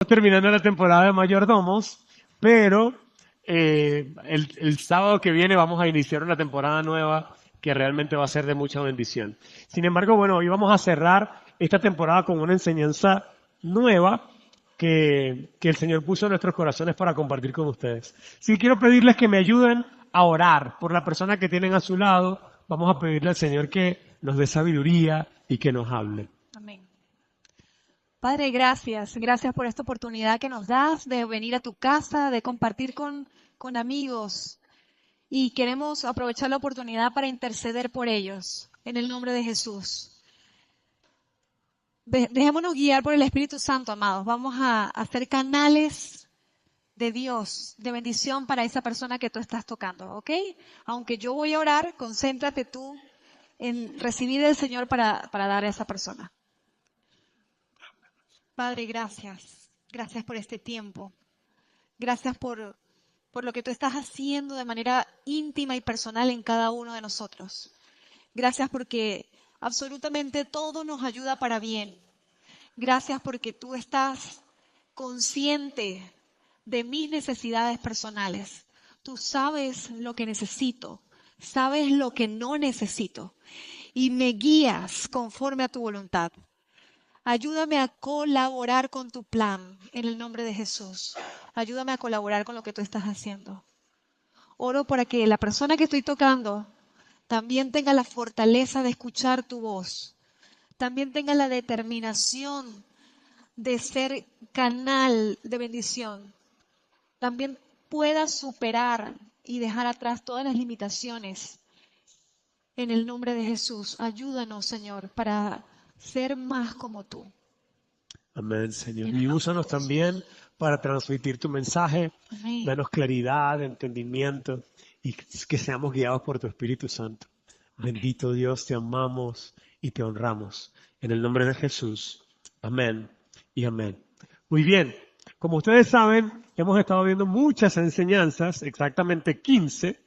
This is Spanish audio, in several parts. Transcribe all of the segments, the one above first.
terminando la temporada de mayordomos, pero el sábado que viene vamos a iniciar una temporada nueva que realmente va a ser de mucha bendición. Sin embargo, bueno, hoy vamos a cerrar esta temporada con una enseñanza nueva que el Señor puso en nuestros corazones para compartir con ustedes. Sí, quiero pedirles que me ayuden a orar por la persona que tienen a su lado. Vamos a pedirle al Señor que nos dé sabiduría y que nos hable. Amén. Padre, gracias. Gracias por esta oportunidad que nos das de venir a tu casa, de compartir con amigos. Y queremos aprovechar la oportunidad para interceder por ellos, en el nombre de Jesús. Dejémonos guiar por el Espíritu Santo, amados. Vamos a hacer canales de Dios, de bendición para esa persona que tú estás tocando, ¿ok? Aunque yo voy a orar, concéntrate tú en recibir del Señor para dar a esa persona. Padre, gracias. Gracias por este tiempo. Gracias por lo que tú estás haciendo de manera íntima y personal en cada uno de nosotros. Gracias porque absolutamente todo nos ayuda para bien. Gracias porque tú estás consciente de mis necesidades personales. Tú sabes lo que necesito, sabes lo que no necesito y me guías conforme a tu voluntad. Ayúdame a colaborar con tu plan en el nombre de Jesús. Ayúdame a colaborar con lo que tú estás haciendo. Oro para que la persona que estoy tocando también tenga la fortaleza de escuchar tu voz. También tenga la determinación de ser canal de bendición. También pueda superar y dejar atrás todas las limitaciones. En el nombre de Jesús, ayúdanos, Señor, para ser más como tú. Amén, Señor. Y úsanos también para transmitir tu mensaje, Amén. danos claridad, entendimiento y que seamos guiados por tu Espíritu Santo. Bendito Dios, te amamos y te honramos. En el nombre de Jesús. Amén y amén. Muy bien. Como ustedes saben, hemos estado viendo muchas enseñanzas, exactamente 15,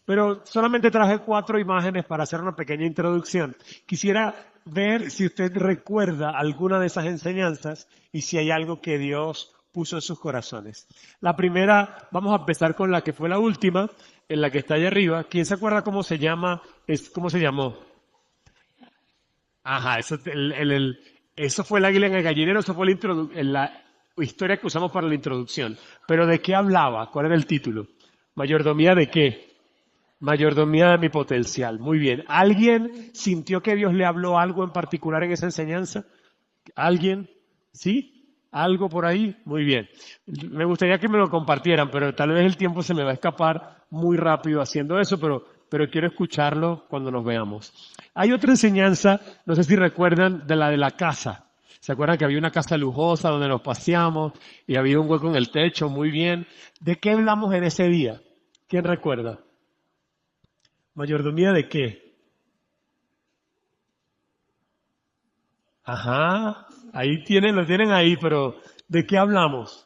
pero solamente traje 4 imágenes para hacer una pequeña introducción. Quisiera ver si usted recuerda alguna de esas enseñanzas y si hay algo que Dios puso en sus corazones. La primera, vamos a empezar con la que fue la última, en la que está allá arriba. ¿Quién se acuerda cómo se llama? ¿Cómo se llamó? Ajá, eso fue el águila en el gallinero, eso fue la historia que usamos para la introducción. Pero ¿de qué hablaba? ¿Cuál era el título? ¿Mayordomía de qué? Mayordomía de mi potencial. Muy bien. ¿Alguien sintió que Dios le habló algo en particular en esa enseñanza? ¿Alguien? ¿Sí? ¿Algo por ahí? Muy bien. Me gustaría que me lo compartieran, pero tal vez el tiempo se me va a escapar muy rápido haciendo eso, pero quiero escucharlo cuando nos veamos. Hay otra enseñanza, no sé si recuerdan, de la casa. ¿Se acuerdan que había una casa lujosa donde nos paseamos y había un hueco en el techo? Muy bien. ¿De qué hablamos en ese día? ¿Quién recuerda? ¿Mayordomía de qué? Ajá, ahí tienen, lo tienen ahí, pero ¿de qué hablamos?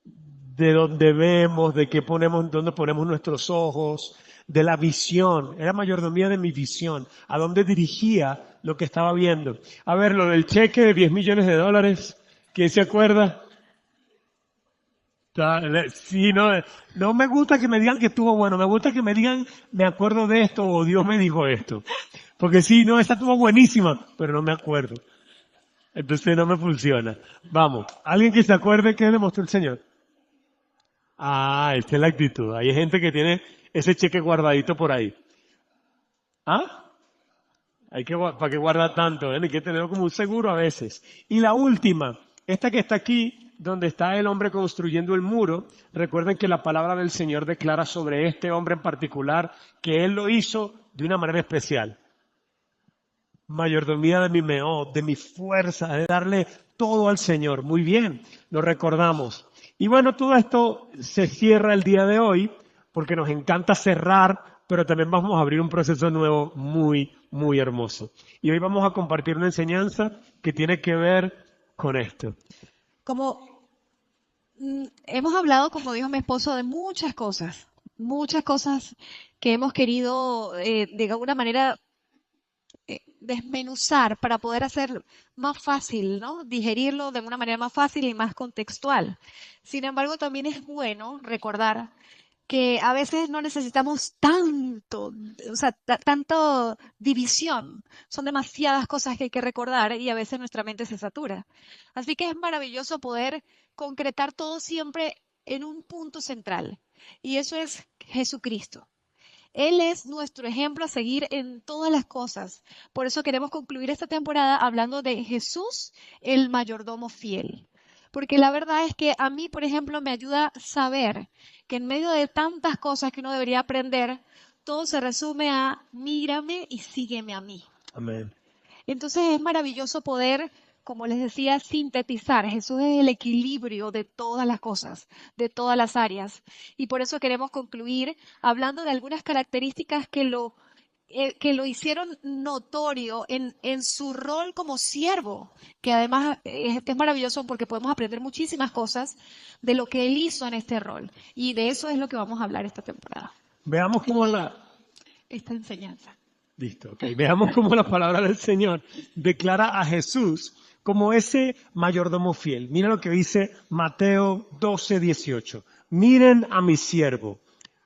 De dónde vemos, de qué ponemos, dónde ponemos nuestros ojos, de la visión. Era mayordomía de mi visión, a dónde dirigía lo que estaba viendo. A ver, lo del cheque de 10 millones de dólares, ¿quién se acuerda? Sí, no, no me gusta que me digan que estuvo bueno, me gusta que me digan, me acuerdo de esto o Dios me dijo esto. Porque sí, no, esa estuvo buenísima, pero no me acuerdo. Entonces no me funciona. Vamos, ¿alguien que se acuerde qué demostró el Señor? Ah, esta es la actitud. Hay gente que tiene ese cheque guardadito por ahí. ¿Ah? ¿Para qué guardar tanto? Hay que tenerlo como un seguro a veces. Y la última, esta que está aquí, donde está el hombre construyendo el muro, recuerden que la palabra del Señor declara sobre este hombre en particular que él lo hizo de una manera especial. Mayordomía de mi meó, de mi fuerza, de darle todo al Señor. Muy bien, lo recordamos. Y bueno, todo esto se cierra el día de hoy porque nos encanta cerrar, pero también vamos a abrir un proceso nuevo muy, muy hermoso. Y hoy vamos a compartir una enseñanza que tiene que ver con esto. Como hemos hablado, como dijo mi esposo, de muchas cosas que hemos querido de alguna manera desmenuzar para poder hacer más fácil, ¿no? Digerirlo de una manera más fácil y más contextual. Sin embargo, también es bueno recordar que a veces no necesitamos tanto, o sea, tanto división. Son demasiadas cosas que hay que recordar y a veces nuestra mente se satura. Así que es maravilloso poder concretar todo siempre en un punto central. Y eso es Jesucristo. Él es nuestro ejemplo a seguir en todas las cosas. Por eso queremos concluir esta temporada hablando de Jesús, el mayordomo fiel. Porque la verdad es que a mí, por ejemplo, me ayuda a saber que en medio de tantas cosas que uno debería aprender, todo se resume a mírame y sígueme a mí. Amén. Entonces es maravilloso poder, como les decía, sintetizar. Jesús es el equilibrio de todas las cosas, de todas las áreas. Y por eso queremos concluir hablando de algunas características que lo hicieron notorio en su rol como siervo, que además es maravilloso porque podemos aprender muchísimas cosas de lo que él hizo en este rol. Y de eso es lo que vamos a hablar esta temporada, Veamos cómo esta enseñanza. Listo, ok. Veamos cómo la palabra del Señor declara a Jesús como ese mayordomo fiel. Mira lo que dice Mateo 12:18. Miren a mi siervo,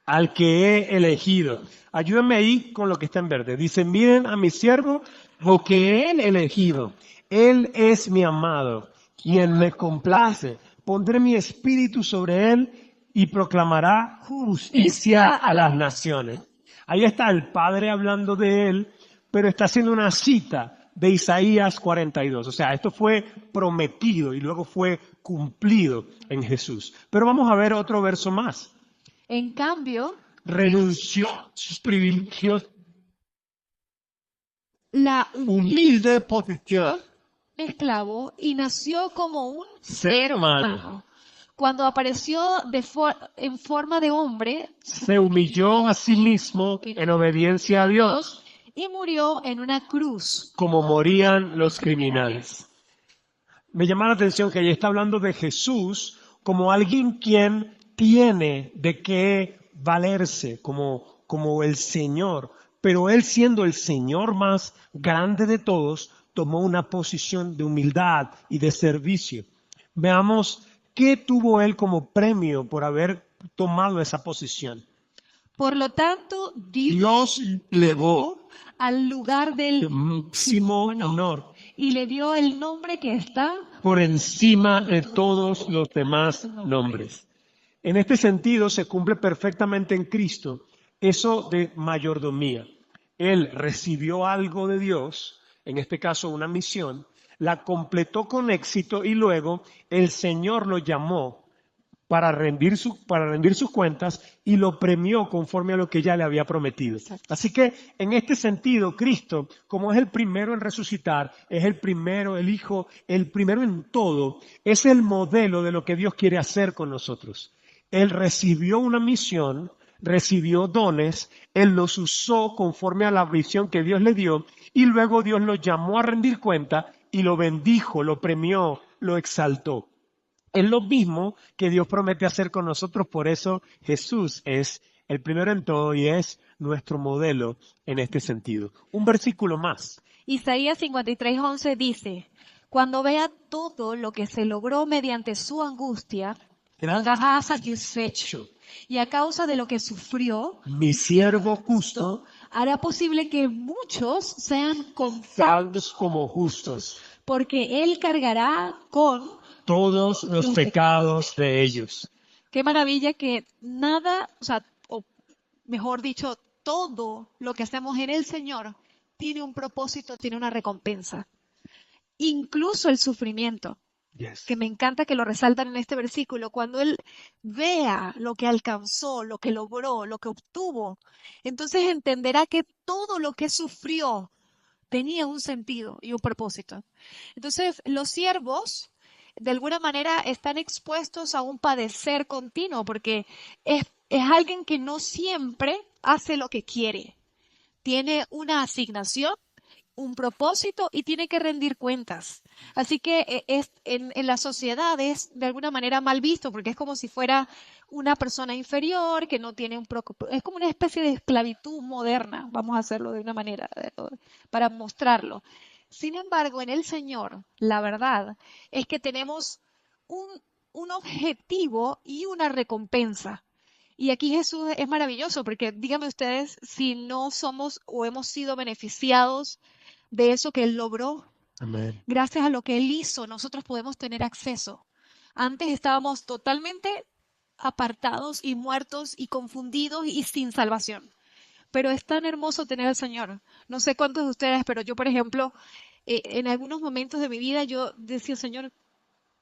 al que he elegido. Ayúdenme ahí con lo que está en verde. Dice, miren a mi siervo, lo que he elegido. Él es mi amado, quien me complace. Pondré mi espíritu sobre él y proclamará justicia a las naciones. Ahí está el Padre hablando de él, pero está haciendo una cita de Isaías 42. O sea, esto fue prometido y luego fue cumplido en Jesús. Pero vamos a ver otro verso más. En cambio, Renunció a sus privilegios, la humilde posición, esclavo y nació como un ser humano. Cuando apareció en forma de hombre Se humilló a sí mismo en obediencia a Dios, y murió en una cruz. como morían los criminales. Me llama la atención que ella está hablando de Jesús como alguien quien tiene de qué valerse, como el Señor. Pero él, siendo el Señor más grande de todos, tomó una posición de humildad y de servicio. Veamos qué tuvo él como premio por haber tomado esa posición. Por lo tanto, Dios elevó al lugar del máximo honor y le dio el nombre que está por encima de todos los demás nombres. En este sentido se cumple perfectamente en Cristo eso de mayordomía. Él recibió algo de Dios, en este caso una misión, la completó con éxito y luego el Señor lo llamó para rendir sus cuentas y lo premió conforme a lo que ya le había prometido. Así que en este sentido, Cristo, como es el primero en resucitar, es el primero, el Hijo, el primero en todo, es el modelo de lo que Dios quiere hacer con nosotros. Él recibió una misión, recibió dones, Él los usó conforme a la visión que Dios le dio y luego Dios lo llamó a rendir cuenta y lo bendijo, lo premió, lo exaltó. Es lo mismo que Dios promete hacer con nosotros, por eso Jesús es el primero en todo y es nuestro modelo en este sentido. Un versículo más. Isaías 53:11 dice, cuando vea todo lo que se logró mediante su angustia, quedará satisfecho. Y a causa de lo que sufrió, Mi siervo justo, hará posible que muchos sean contados como justos, porque él cargará con todos los pecados de ellos. Qué maravilla que nada, o mejor dicho, todo lo que hacemos en el Señor tiene un propósito, tiene una recompensa. Incluso el sufrimiento, Yes. que me encanta que lo resaltan en este versículo, cuando Él vea lo que alcanzó, lo que logró, lo que obtuvo, entonces entenderá que todo lo que sufrió tenía un sentido y un propósito. Entonces, los siervos de alguna manera están expuestos a un padecer continuo porque es alguien que no siempre hace lo que quiere. Tiene una asignación, un propósito y tiene que rendir cuentas. Así que en la sociedad es de alguna manera mal visto porque es como si fuera una persona inferior que no tiene es como una especie de esclavitud moderna, vamos a hacerlo de una manera para mostrarlo. Sin embargo, en el Señor, la verdad es que tenemos un, un objetivo y una recompensa. Y aquí Jesús es maravilloso porque díganme ustedes si no somos o hemos sido beneficiados de eso que Él logró. Amén. Gracias a lo que Él hizo, nosotros podemos tener acceso. Antes estábamos totalmente apartados y muertos y confundidos y sin salvación. Pero es tan hermoso tener al Señor. No sé cuántos de ustedes, pero yo, por ejemplo, en algunos momentos de mi vida yo decía, Señor,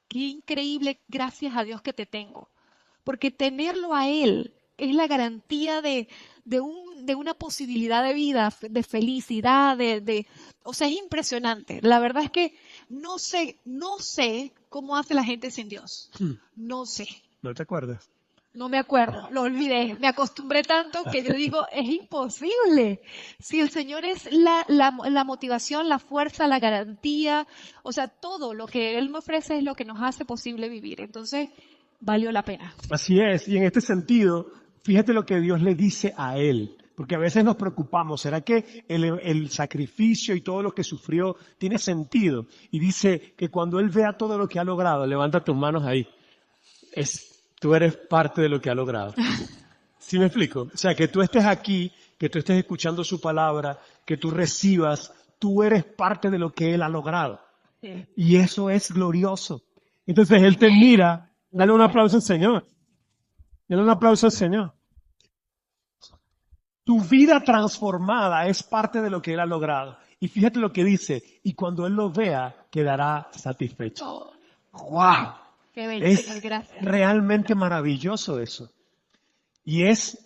qué increíble, gracias a Dios que te tengo. Porque tenerlo a Él es la garantía de una posibilidad de vida, de felicidad, o sea, es impresionante. La verdad es que no sé cómo hace la gente sin Dios. No sé. ¿No te acuerdas? No me acuerdo, lo olvidé. Me acostumbré tanto que yo digo, es imposible. Si el Señor es la motivación, la fuerza, la garantía, o sea, todo lo que Él me ofrece es lo que nos hace posible vivir. Entonces, valió la pena. Así es, y en este sentido, fíjate lo que Dios le dice a él, porque a veces nos preocupamos, ¿será que el sacrificio y todo lo que sufrió tiene sentido? Y dice que cuando él vea todo lo que ha logrado, levanta tus manos ahí, tú eres parte de lo que ha logrado. ¿Sí me explico? O sea, que tú estés aquí, que tú estés escuchando su palabra, que tú recibas, tú eres parte de lo que él ha logrado. Sí. Y eso es glorioso. Entonces él te mira, dale un aplauso al Señor. Dale un aplauso al Señor. Tu vida transformada es parte de lo que Él ha logrado. Y fíjate lo que dice, y cuando Él lo vea, quedará satisfecho. Oh, ¡Wow! qué bello, Es Señor, gracias. realmente maravilloso eso. Y es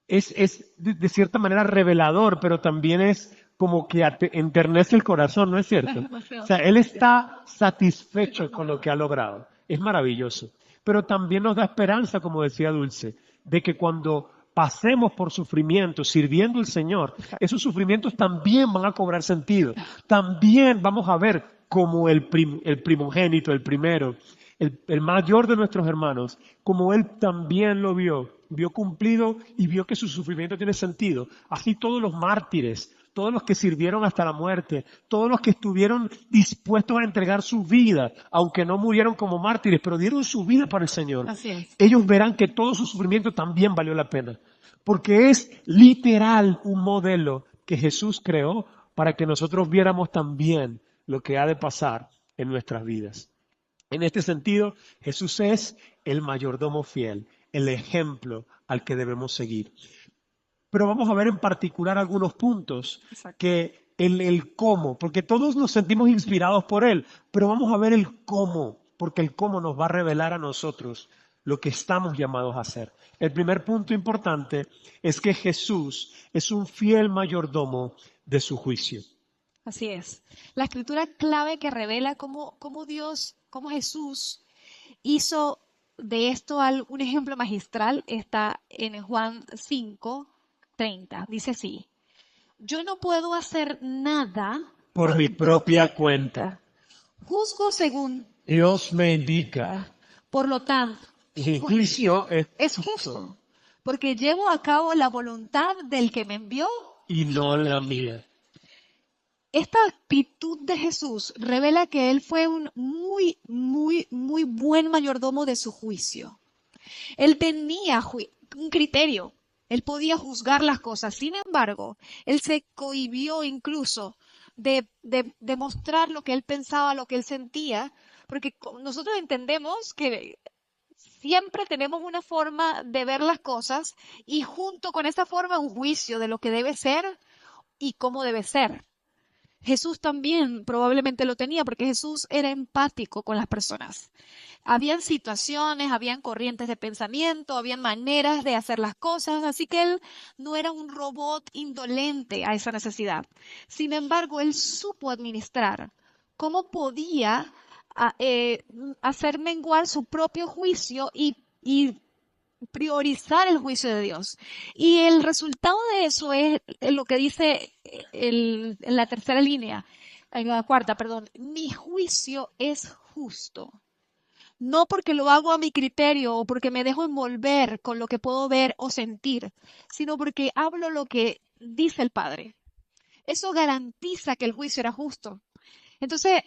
de cierta manera revelador, pero también es como que enternece el corazón, ¿no es cierto? O sea, Él está satisfecho con lo que ha logrado. Es maravilloso. Pero también nos da esperanza, como decía Dulce, de que cuando pasemos por sufrimientos sirviendo al Señor, esos sufrimientos también van a cobrar sentido. También vamos a ver como el primogénito, el primero, el mayor de nuestros hermanos, como Él también lo vio cumplido y vio que su sufrimiento tiene sentido. Así todos los mártires, todos los que sirvieron hasta la muerte, todos los que estuvieron dispuestos a entregar su vida, aunque no murieron como mártires, pero dieron su vida para el Señor. Así es. Ellos verán que todo su sufrimiento también valió la pena, porque es literal un modelo que Jesús creó para que nosotros viéramos también lo que ha de pasar en nuestras vidas. En este sentido, Jesús es el mayordomo fiel, el ejemplo al que debemos seguir. Pero vamos a ver en particular algunos puntos Exacto. que el cómo, porque todos nos sentimos inspirados por Él, pero vamos a ver el cómo, porque el cómo nos va a revelar a nosotros lo que estamos llamados a hacer. El primer punto importante es que Jesús es un fiel mayordomo de su juicio. Así es. La escritura clave que revela cómo Dios, cómo Jesús hizo de esto un ejemplo magistral está en Juan 5:30. Dice así, yo no puedo hacer nada Por mi propia cuenta. juzgo según, Dios me indica. por lo tanto, Mi juicio es justo, porque llevo a cabo la voluntad del que me envió. y no la mía. Esta actitud de Jesús revela que él fue un muy, muy, muy buen mayordomo de su juicio. Él tenía un criterio, él podía juzgar las cosas. Sin embargo, él se cohibió incluso de mostrar lo que él pensaba, lo que él sentía, porque nosotros entendemos que siempre tenemos una forma de ver las cosas y junto con esa forma un juicio de lo que debe ser y cómo debe ser. Jesús también probablemente lo tenía porque Jesús era empático con las personas. Habían situaciones, habían corrientes de pensamiento, habían maneras de hacer las cosas, así que él no era un robot indolente a esa necesidad. Sin embargo, él supo administrar cómo podía hacer menguar su propio juicio y priorizar el juicio de Dios. Y el resultado de eso es lo que dice en la tercera línea. en la cuarta, perdón, mi juicio es justo. No porque lo hago a mi criterio o porque me dejo envolver con lo que puedo ver o sentir, sino porque hablo lo que dice el Padre. Eso garantiza que el juicio era justo. Entonces,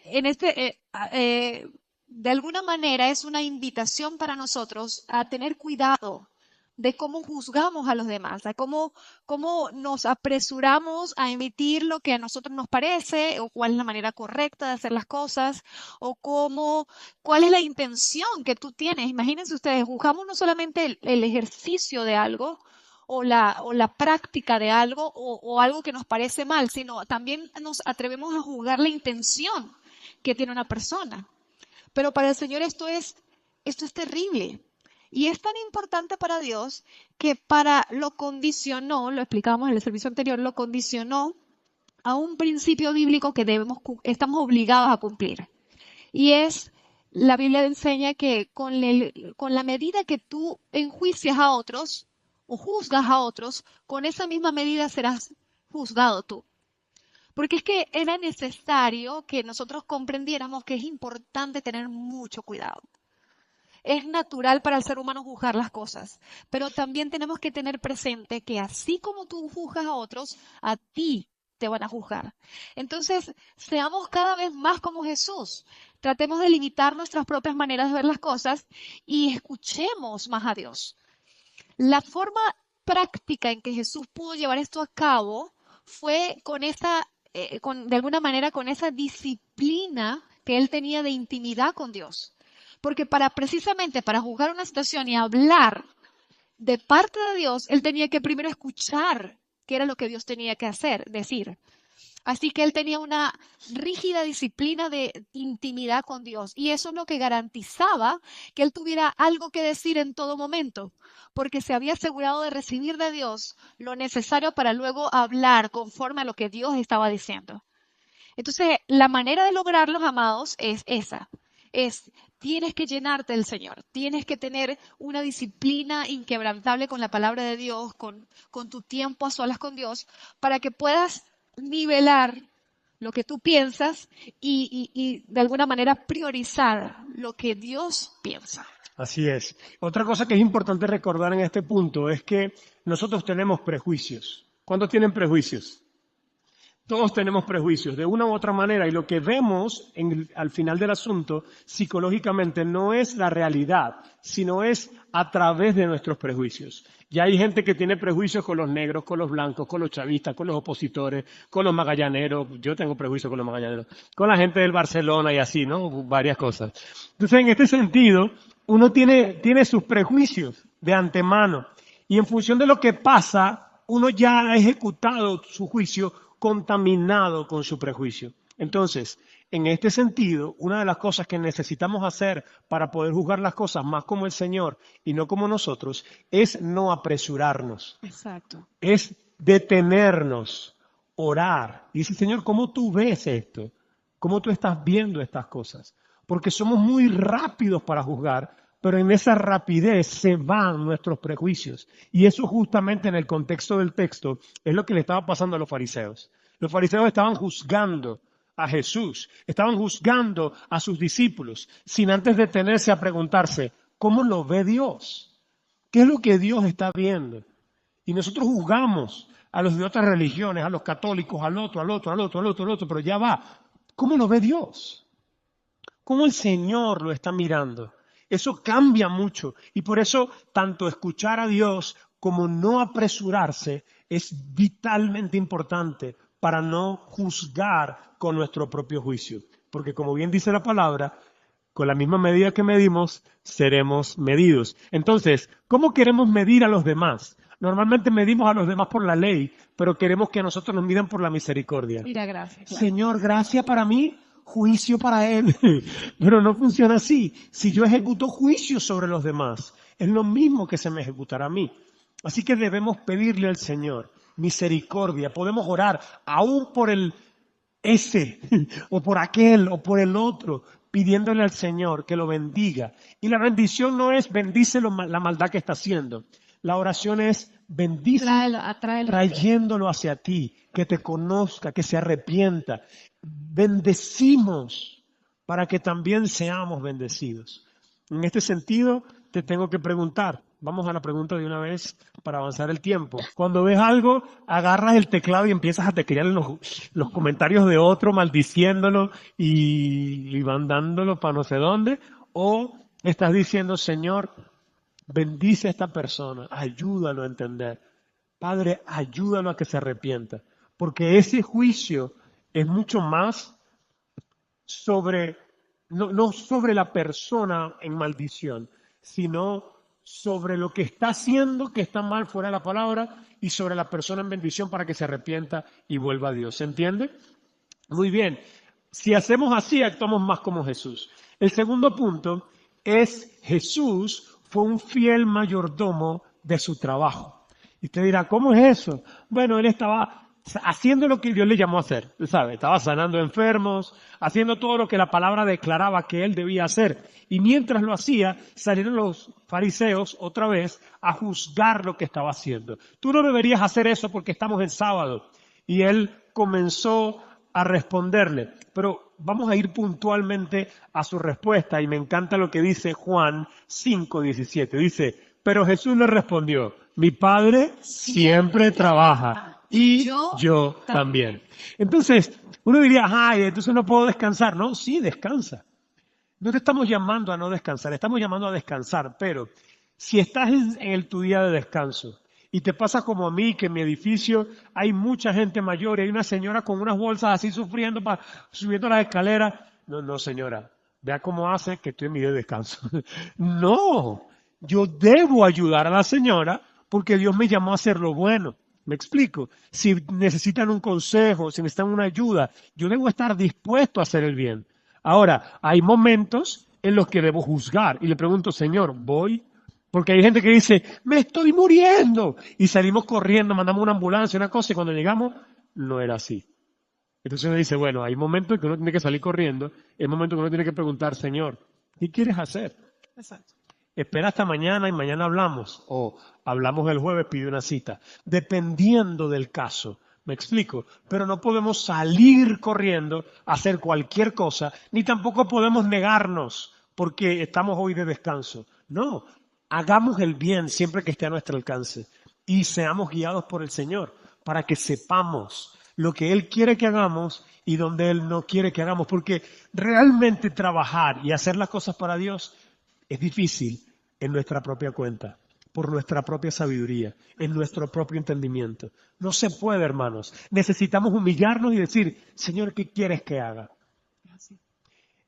de alguna manera es una invitación para nosotros a tener cuidado de cómo juzgamos a los demás, cómo nos apresuramos a emitir lo que a nosotros nos parece, o cuál es la manera correcta de hacer las cosas, o cuál es la intención que tú tienes. Imagínense ustedes, juzgamos no solamente el ejercicio de algo, o la práctica de algo o algo que nos parece mal, sino también nos atrevemos a juzgar la intención que tiene una persona. Pero para el Señor esto es terrible. Y es tan importante para Dios que lo condicionó, lo explicábamos en el servicio anterior, lo condicionó a un principio bíblico que estamos obligados a cumplir. Y la Biblia enseña que con la medida que tú enjuicias a otros o juzgas a otros, con esa misma medida serás juzgado tú. Porque es que era necesario que nosotros comprendiéramos que es importante tener mucho cuidado. Es natural para el ser humano juzgar las cosas, pero también tenemos que tener presente que así como tú juzgas a otros, a ti te van a juzgar. Entonces, seamos cada vez más como Jesús. Tratemos de limitar nuestras propias maneras de ver las cosas y escuchemos más a Dios. La forma práctica en que Jesús pudo llevar esto a cabo fue de alguna manera, con esa disciplina que él tenía de intimidad con Dios. Porque precisamente para juzgar una situación y hablar de parte de Dios, él tenía que primero escuchar qué era lo que Dios tenía que decir. Así que él tenía una rígida disciplina de intimidad con Dios. Y eso es lo que garantizaba que él tuviera algo que decir en todo momento, porque se había asegurado de recibir de Dios lo necesario para luego hablar conforme a lo que Dios estaba diciendo. Entonces, la manera de lograrlos, amados, es esa. Tienes que llenarte del Señor, tienes que tener una disciplina inquebrantable con la palabra de Dios, con tu tiempo a solas con Dios, para que puedas nivelar lo que tú piensas y de alguna manera priorizar lo que Dios piensa. Así es. Otra cosa que es importante recordar en este punto es que nosotros tenemos prejuicios. ¿Cuántos tienen prejuicios? Todos tenemos prejuicios de una u otra manera y lo que vemos al final del asunto psicológicamente no es la realidad, sino es a través de nuestros prejuicios. Ya hay gente que tiene prejuicios con los negros, con los blancos, con los chavistas, con los opositores, con los magallaneros. Yo tengo prejuicios con los magallaneros, con la gente del Barcelona y así, ¿no? Varias cosas. Entonces, en este sentido, uno tiene sus prejuicios de antemano y en función de lo que pasa, uno ya ha ejecutado su juicio contaminado con su prejuicio. Entonces, en este sentido, una de las cosas que necesitamos hacer para poder juzgar las cosas más como el Señor y no como nosotros, es no apresurarnos. Exacto. Es detenernos, orar. Y decir, Señor, ¿cómo tú ves esto? ¿Cómo tú estás viendo estas cosas? Porque somos muy rápidos para juzgar, pero en esa rapidez se van nuestros prejuicios. Y eso justamente en el contexto del texto es lo que le estaba pasando a los fariseos. Los fariseos estaban juzgando a Jesús, estaban juzgando a sus discípulos, sin antes detenerse a preguntarse, ¿cómo lo ve Dios? ¿Qué es lo que Dios está viendo? Y nosotros juzgamos a los de otras religiones, a los católicos, al otro, pero ya va. ¿Cómo lo ve Dios? ¿Cómo el Señor lo está mirando? Eso cambia mucho y por eso tanto escuchar a Dios como no apresurarse es vitalmente importante para no juzgar con nuestro propio juicio. Porque como bien dice la palabra, con la misma medida que medimos, seremos medidos. Entonces, ¿cómo queremos medir a los demás? Normalmente medimos a los demás por la ley, pero queremos que a nosotros nos midan por la misericordia. Mira, gracias. Señor, gracia para mí, juicio para él. Pero no funciona así. Si yo ejecuto juicio sobre los demás, es lo mismo que se me ejecutará a mí. Así que debemos pedirle al Señor misericordia. Podemos orar aún por ese, o por aquel, o por el otro, pidiéndole al Señor que lo bendiga. Y la bendición no es bendícelo la maldad que está haciendo. La oración es bendice Atráelo. trayéndolo hacia ti, que te conozca, que se arrepienta. Bendecimos para que también seamos bendecidos. En este sentido, te tengo que preguntar. Vamos a la pregunta de una vez para avanzar el tiempo. Cuando ves algo, agarras el teclado y empiezas a teclear los comentarios de otro, maldiciéndolo y mandándolo para no sé dónde. O estás diciendo, Señor, bendice a esta persona, ayúdalo a entender. Padre, ayúdalo a que se arrepienta. Porque ese juicio es mucho más sobre, no sobre la persona en maldición, sino sobre lo que está haciendo que está mal fuera de la palabra y sobre la persona en bendición para que se arrepienta y vuelva a Dios. ¿Se entiende? Muy bien. Si hacemos así, actuamos más como Jesús. El segundo punto es Jesús fue un fiel mayordomo de su trabajo. Y usted dirá, ¿cómo es eso? Bueno, él estaba haciendo lo que Dios le llamó a hacer, ¿sabe? Estaba sanando enfermos, haciendo todo lo que la palabra declaraba que él debía hacer. Y mientras lo hacía, salieron los fariseos otra vez a juzgar lo que estaba haciendo. Tú no deberías hacer eso porque estamos en sábado. Y él comenzó a responderle, pero vamos a ir puntualmente a su respuesta y me encanta lo que dice Juan 5:17. Dice, pero Jesús le respondió, mi Padre siempre trabaja y yo también. Entonces, uno diría, ay, entonces no puedo descansar. No, sí, descansa. No te estamos llamando a no descansar, estamos llamando a descansar, pero si estás en tu día de descanso y te pasa como a mí, que en mi edificio hay mucha gente mayor y hay una señora con unas bolsas así sufriendo, subiendo las escaleras, no señora, vea cómo hace que estoy en mi día de descanso. No, yo debo ayudar a la señora porque Dios me llamó a hacer lo bueno. ¿Me explico? Si necesitan un consejo, si necesitan una ayuda, yo debo estar dispuesto a hacer el bien. Ahora, hay momentos en los que debo juzgar y le pregunto, Señor, ¿voy? Porque hay gente que dice, me estoy muriendo. Y salimos corriendo, mandamos una ambulancia, una cosa, y cuando llegamos, no era así. Entonces uno dice, bueno, hay momentos en que uno tiene que salir corriendo, hay momentos que uno tiene que preguntar, Señor, ¿qué quieres hacer? Exacto. Espera hasta mañana y mañana hablamos. O hablamos el jueves, pide una cita. Dependiendo del caso. ¿Me explico? Pero no podemos salir corriendo a hacer cualquier cosa, ni tampoco podemos negarnos porque estamos hoy de descanso. No, hagamos el bien siempre que esté a nuestro alcance y seamos guiados por el Señor para que sepamos lo que Él quiere que hagamos y donde Él no quiere que hagamos, porque realmente trabajar y hacer las cosas para Dios es difícil en nuestra propia cuenta, por nuestra propia sabiduría, en nuestro propio entendimiento. No se puede, hermanos. Necesitamos humillarnos y decir, Señor, ¿qué quieres que haga?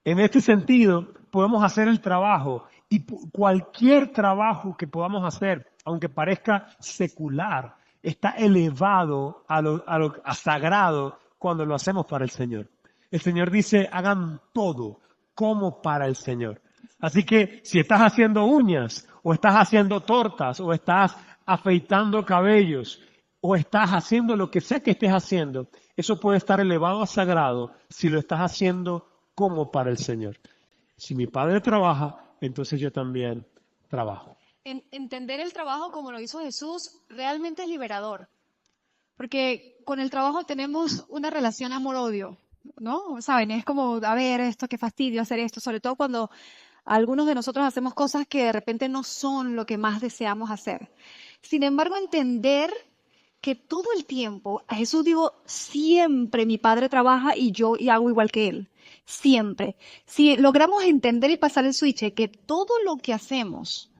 En este sentido, podemos hacer el trabajo y cualquier trabajo que podamos hacer, aunque parezca secular, está elevado a sagrado cuando lo hacemos para el Señor. El Señor dice, hagan todo como para el Señor. Así que si estás haciendo uñas, o estás haciendo tortas, o estás afeitando cabellos, o estás haciendo lo que sea que estés haciendo, eso puede estar elevado a sagrado si lo estás haciendo como para el Señor. Si mi Padre trabaja, entonces yo también trabajo. Entender el trabajo como lo hizo Jesús realmente es liberador, porque con el trabajo tenemos una relación amor-odio, ¿no? ¿Saben? Es como, a ver, esto, qué fastidio hacer esto, sobre todo cuando algunos de nosotros hacemos cosas que de repente no son lo que más deseamos hacer. Sin embargo, entender que todo el tiempo, a Jesús dijo, siempre mi Padre trabaja y hago igual que Él. Siempre. Si logramos entender y pasar el switch, que todo lo que hacemos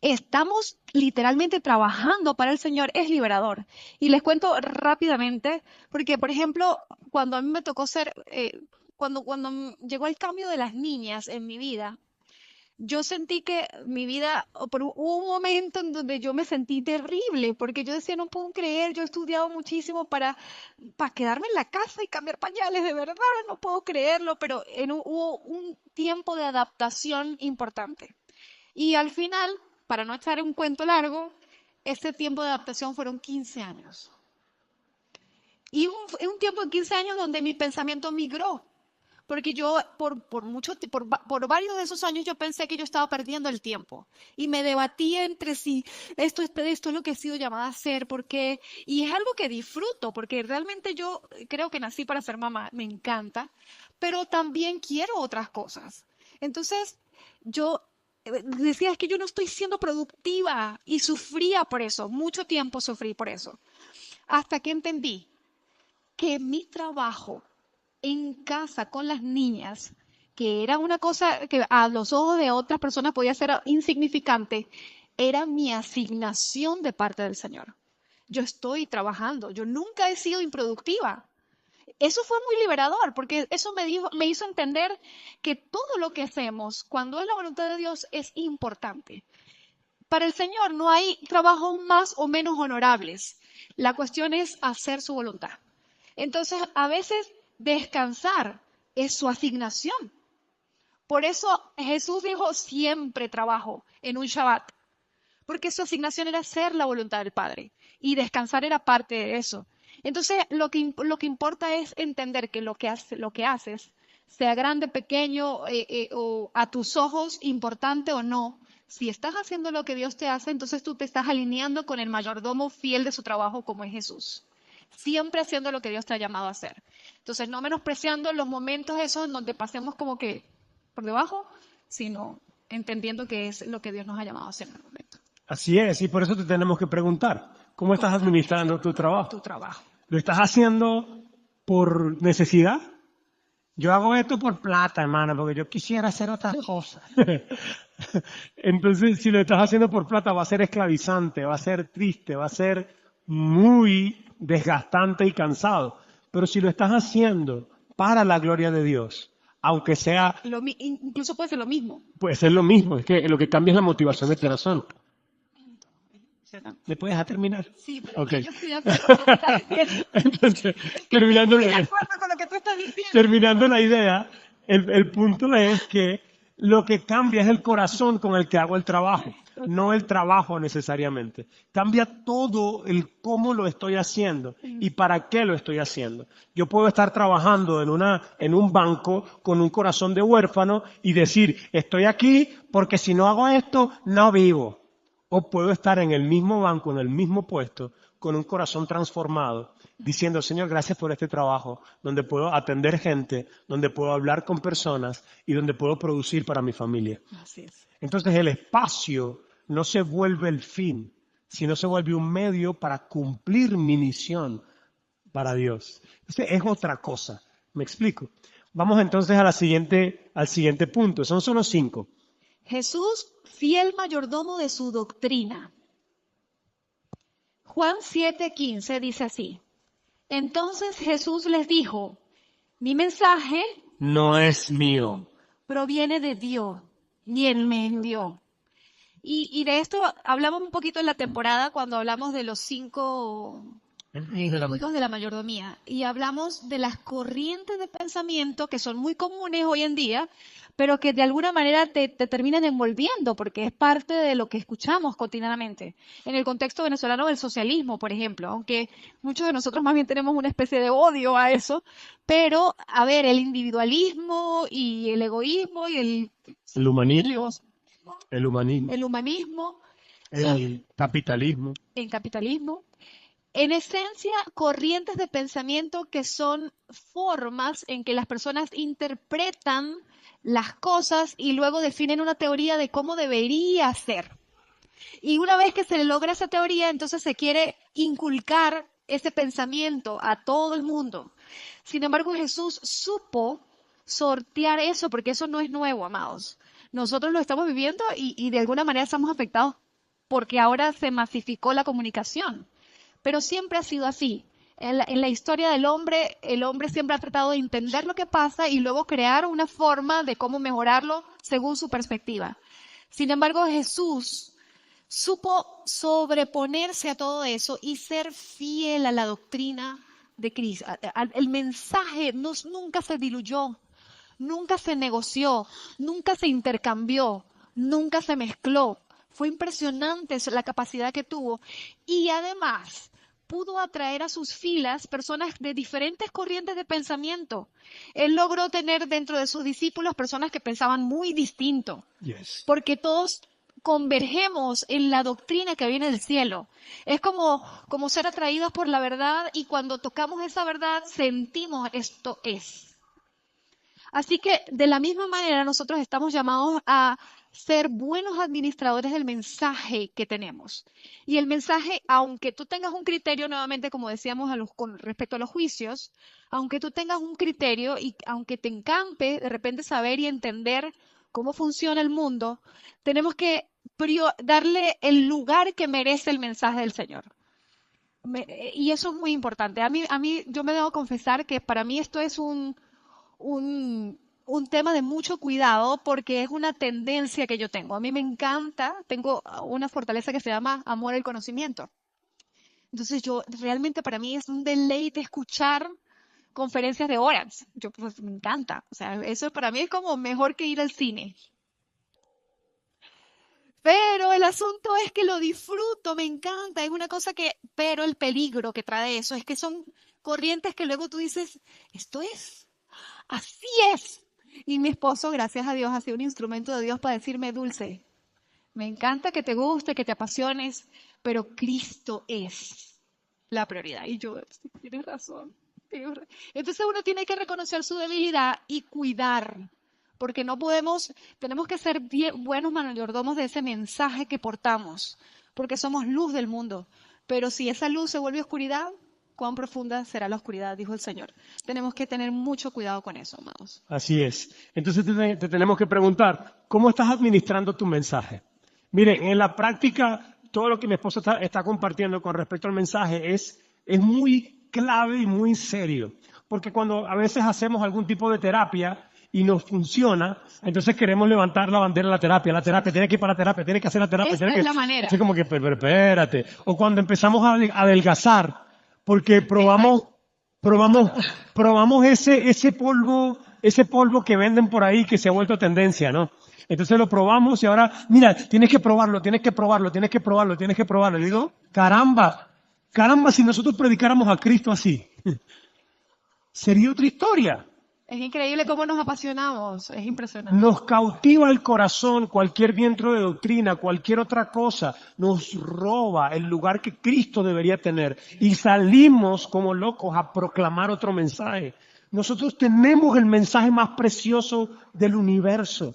estamos literalmente trabajando para el Señor, es liberador. Y les cuento rápidamente, porque por ejemplo, cuando a mí me tocó cuando llegó el cambio de las niñas en mi vida, yo sentí que mi vida, hubo un momento en donde yo me sentí terrible, porque yo decía, no puedo creer, yo he estudiado muchísimo para quedarme en la casa y cambiar pañales, de verdad, no puedo creerlo, pero hubo un tiempo de adaptación importante. Y al final, para no echar un cuento largo, ese tiempo de adaptación fueron 15 años. Y un tiempo de 15 años donde mi pensamiento migró. porque yo por varios de esos años yo pensé que yo estaba perdiendo el tiempo y me debatía entre si esto es lo que he sido llamada a hacer, porque, y es algo que disfruto, porque realmente yo creo que nací para ser mamá, me encanta, pero también quiero otras cosas. Entonces, yo decía, es que yo no estoy siendo productiva y sufría por eso, mucho tiempo sufrí por eso, hasta que entendí que mi trabajo en casa con las niñas, que era una cosa que a los ojos de otras personas podía ser insignificante, era mi asignación de parte del Señor. Yo estoy trabajando, yo nunca he sido improductiva. Eso fue muy liberador, porque eso me hizo entender que todo lo que hacemos, cuando es la voluntad de Dios, es importante. Para el Señor no hay trabajos más o menos honorables. La cuestión es hacer su voluntad. Entonces, a veces descansar es su asignación. Por eso Jesús dijo siempre trabajo en un Shabbat, porque su asignación era hacer la voluntad del Padre y descansar era parte de eso. Entonces, lo que importa es entender que lo que haces, sea grande, pequeño, o a tus ojos, importante o no, si estás haciendo lo que Dios te hace, entonces tú te estás alineando con el mayordomo fiel de su trabajo como es Jesús. Siempre haciendo lo que Dios te ha llamado a hacer. Entonces, no menospreciando los momentos esos en donde pasemos como que por debajo, sino entendiendo que es lo que Dios nos ha llamado a hacer en el momento. Así es, y por eso te tenemos que preguntar, ¿cómo estás administrando tu trabajo? Tu trabajo. ¿Lo estás haciendo por necesidad? Yo hago esto por plata, hermana, porque yo quisiera hacer otras cosas. Entonces, si lo estás haciendo por plata, va a ser esclavizante, va a ser triste, va a ser muy desgastante y cansado. Pero si lo estás haciendo para la gloria de Dios, aunque sea, Incluso puede ser lo mismo. puede ser lo mismo, es que lo que cambia es la motivación del corazón. ¿Me puedes dejar terminar? Sí, Ok. yo estoy de acuerdo. Entonces, terminando, Estoy de acuerdo con lo que tú estás diciendo. terminando la idea, el punto es que lo que cambia es el corazón con el que hago el trabajo, no el trabajo necesariamente. Cambia todo el cómo lo estoy haciendo y para qué lo estoy haciendo. Yo puedo estar trabajando en un banco con un corazón de huérfano y decir, estoy aquí porque si no hago esto, no vivo. O puedo estar en el mismo banco, en el mismo puesto, con un corazón transformado, diciendo, Señor, gracias por este trabajo, donde puedo atender gente, donde puedo hablar con personas y donde puedo producir para mi familia. Así es. Entonces el espacio no se vuelve el fin, sino se vuelve un medio para cumplir mi misión para Dios. Entonces es otra cosa. ¿Me explico? Vamos entonces al siguiente punto. Son solo 5. Jesús, fiel mayordomo de su doctrina. Juan 7:15 dice así. Entonces Jesús les dijo, mi mensaje No es mío. proviene de Dios y Él me envió. Y de esto hablamos un poquito en la temporada cuando hablamos de los 5 hijos de la mayordomía y hablamos de las corrientes de pensamiento que son muy comunes hoy en día, pero que de alguna manera te terminan envolviendo porque es parte de lo que escuchamos cotidianamente. En el contexto venezolano del socialismo, por ejemplo, aunque muchos de nosotros más bien tenemos una especie de odio a eso, pero a ver, el individualismo y el egoísmo y El humanismo. El humanismo. el humanismo, El capitalismo. el capitalismo. En esencia, corrientes de pensamiento que son formas en que las personas interpretan las cosas y luego definen una teoría de cómo debería ser. Y una vez que se logra esa teoría, entonces se quiere inculcar ese pensamiento a todo el mundo. Sin embargo, Jesús supo sortear eso, porque eso no es nuevo, amados. Nosotros lo estamos viviendo y de alguna manera estamos afectados porque ahora se masificó la comunicación. Pero siempre ha sido así. En la historia del hombre, el hombre siempre ha tratado de entender lo que pasa y luego crear una forma de cómo mejorarlo según su perspectiva. Sin embargo, Jesús supo sobreponerse a todo eso y ser fiel a la doctrina de Cristo. El mensaje nunca se diluyó, nunca se negoció, nunca se intercambió, nunca se mezcló. Fue impresionante la capacidad que tuvo. Y además, pudo atraer a sus filas personas de diferentes corrientes de pensamiento. Él logró tener dentro de sus discípulos personas que pensaban muy distinto, Yes. porque todos convergemos en la doctrina que viene del cielo. Es como ser atraídos por la verdad y cuando tocamos esa verdad sentimos esto es. Así que de la misma manera nosotros estamos llamados a ser buenos administradores del mensaje que tenemos. Y el mensaje, aunque tú tengas un criterio, nuevamente como decíamos con respecto a los juicios, aunque tú tengas un criterio y aunque te encampe de repente saber y entender cómo funciona el mundo, tenemos que darle el lugar que merece el mensaje del Señor. Y eso es muy importante. Yo me debo confesar que para mí esto es un tema de mucho cuidado porque es una tendencia que yo tengo. A mí me encanta, tengo una fortaleza que se llama amor al conocimiento. Entonces realmente para mí es un deleite escuchar conferencias de horas. Pues me encanta. O sea, eso para mí es como mejor que ir al cine. Pero el asunto es que lo disfruto, me encanta, es una cosa pero el peligro que trae eso es que son corrientes que luego tú dices, esto es. Así es. Y mi esposo, gracias a Dios, ha sido un instrumento de Dios para decirme, Dulce, me encanta que te guste, que te apasiones, pero Cristo es la prioridad. Y yo, sí, tienes razón. Entonces uno tiene que reconocer su debilidad y cuidar, porque tenemos que ser buenos mayordomos de ese mensaje que portamos, porque somos luz del mundo. Pero si esa luz se vuelve oscuridad, cuán profunda será la oscuridad, dijo el Señor. Tenemos que tener mucho cuidado con eso, amados. Así es. Entonces te tenemos que preguntar, ¿cómo estás administrando tu mensaje? Miren, en la práctica, todo lo que mi esposo está compartiendo con respecto al mensaje es muy clave y muy serio. Porque cuando a veces hacemos algún tipo de terapia y nos funciona, entonces queremos levantar la bandera de la terapia. La terapia tiene que ir para la terapia, tiene que hacer la terapia. Esa es la manera. Así como que, pero espérate. O cuando empezamos a adelgazar, porque probamos ese polvo que venden por ahí que se ha vuelto tendencia, ¿no? Entonces lo probamos y ahora, mira, tienes que probarlo. Y digo, caramba, si nosotros predicáramos a Cristo así, sería otra historia. Es increíble cómo nos apasionamos, es impresionante. Nos cautiva el corazón cualquier viento de doctrina, cualquier otra cosa, nos roba el lugar que Cristo debería tener y salimos como locos a proclamar otro mensaje. Nosotros tenemos el mensaje más precioso del universo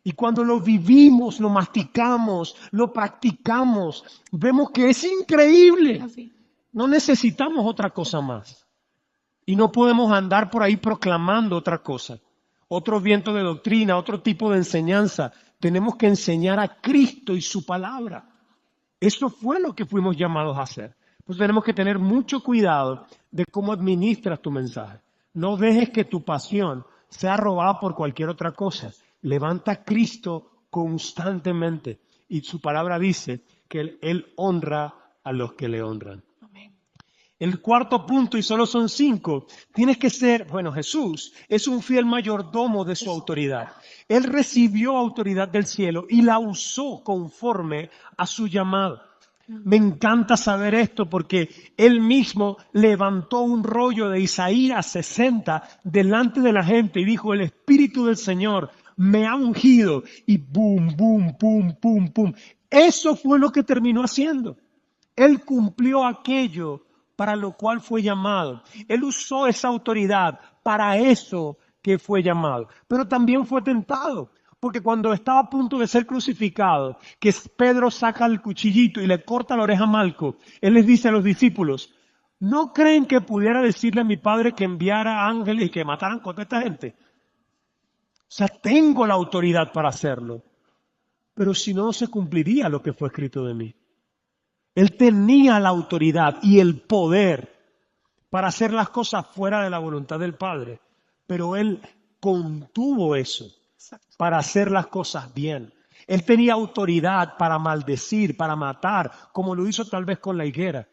y cuando lo vivimos, lo masticamos, lo practicamos, vemos que es increíble. No necesitamos otra cosa más. Y no podemos andar por ahí proclamando otra cosa, otro viento de doctrina, otro tipo de enseñanza. Tenemos que enseñar a Cristo y su palabra. Eso fue lo que fuimos llamados a hacer. Pues tenemos que tener mucho cuidado de cómo administras tu mensaje. No dejes que tu pasión sea robada por cualquier otra cosa. Levanta a Cristo constantemente. Y su palabra dice que Él honra a los que le honran. El cuarto punto, y solo son 5, tienes que ser, Jesús es un fiel mayordomo de su autoridad. Él recibió autoridad del cielo y la usó conforme a su llamado. Me encanta saber esto porque él mismo levantó un rollo de Isaías 60 delante de la gente y dijo, el Espíritu del Señor me ha ungido y boom, boom, boom, boom, boom. Eso fue lo que terminó haciendo. Él cumplió aquello para lo cual fue llamado. Él usó esa autoridad para eso que fue llamado. Pero también fue tentado, porque cuando estaba a punto de ser crucificado, que Pedro saca el cuchillito y le corta la oreja a Malco, él les dice a los discípulos, ¿no creen que pudiera decirle a mi padre que enviara ángeles y que mataran contra esta gente? O sea, tengo la autoridad para hacerlo. Pero si no, se cumpliría lo que fue escrito de mí. Él tenía la autoridad y el poder para hacer las cosas fuera de la voluntad del Padre, pero él contuvo eso para hacer las cosas bien. Él tenía autoridad para maldecir, para matar, como lo hizo tal vez con la higuera,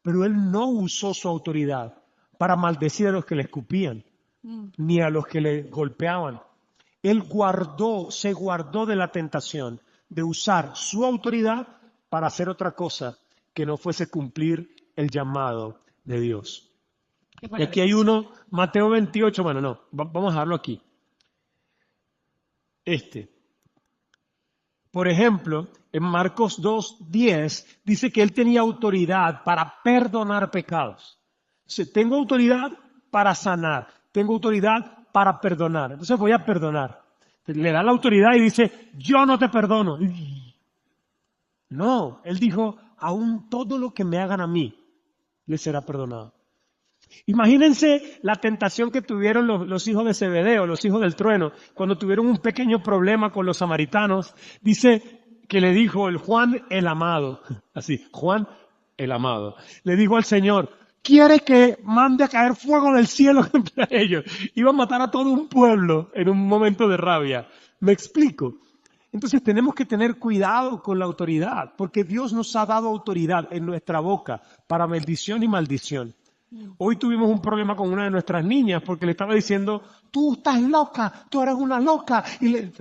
pero él no usó su autoridad para maldecir a los que le escupían, ni a los que le golpeaban. Él se guardó de la tentación de usar su autoridad para hacer otra cosa que no fuese cumplir el llamado de Dios. Qué Y aquí hay maravilloso. uno, Mateo 28, bueno, no, vamos a dejarlo aquí. Este. Por ejemplo, en Marcos 2:10 dice que él tenía autoridad para perdonar pecados. Dice, tengo autoridad para sanar, tengo autoridad para perdonar. Entonces voy a perdonar. Le da la autoridad y dice, yo no te perdono. No, él dijo, aún todo lo que me hagan a mí, le será perdonado. Imagínense la tentación que tuvieron los hijos de Zebedeo, los hijos del trueno, cuando tuvieron un pequeño problema con los samaritanos. Dice que le dijo el Juan el amado, así, Juan el amado, le dijo al Señor, ¿quiere que mande a caer fuego del cielo contra ellos? Iba a matar a todo un pueblo en un momento de rabia. ¿Me explico? Entonces tenemos que tener cuidado con la autoridad, porque Dios nos ha dado autoridad en nuestra boca para bendición y maldición. Hoy tuvimos un problema con una de nuestras niñas porque le estaba diciendo, tú estás loca, tú eres una loca.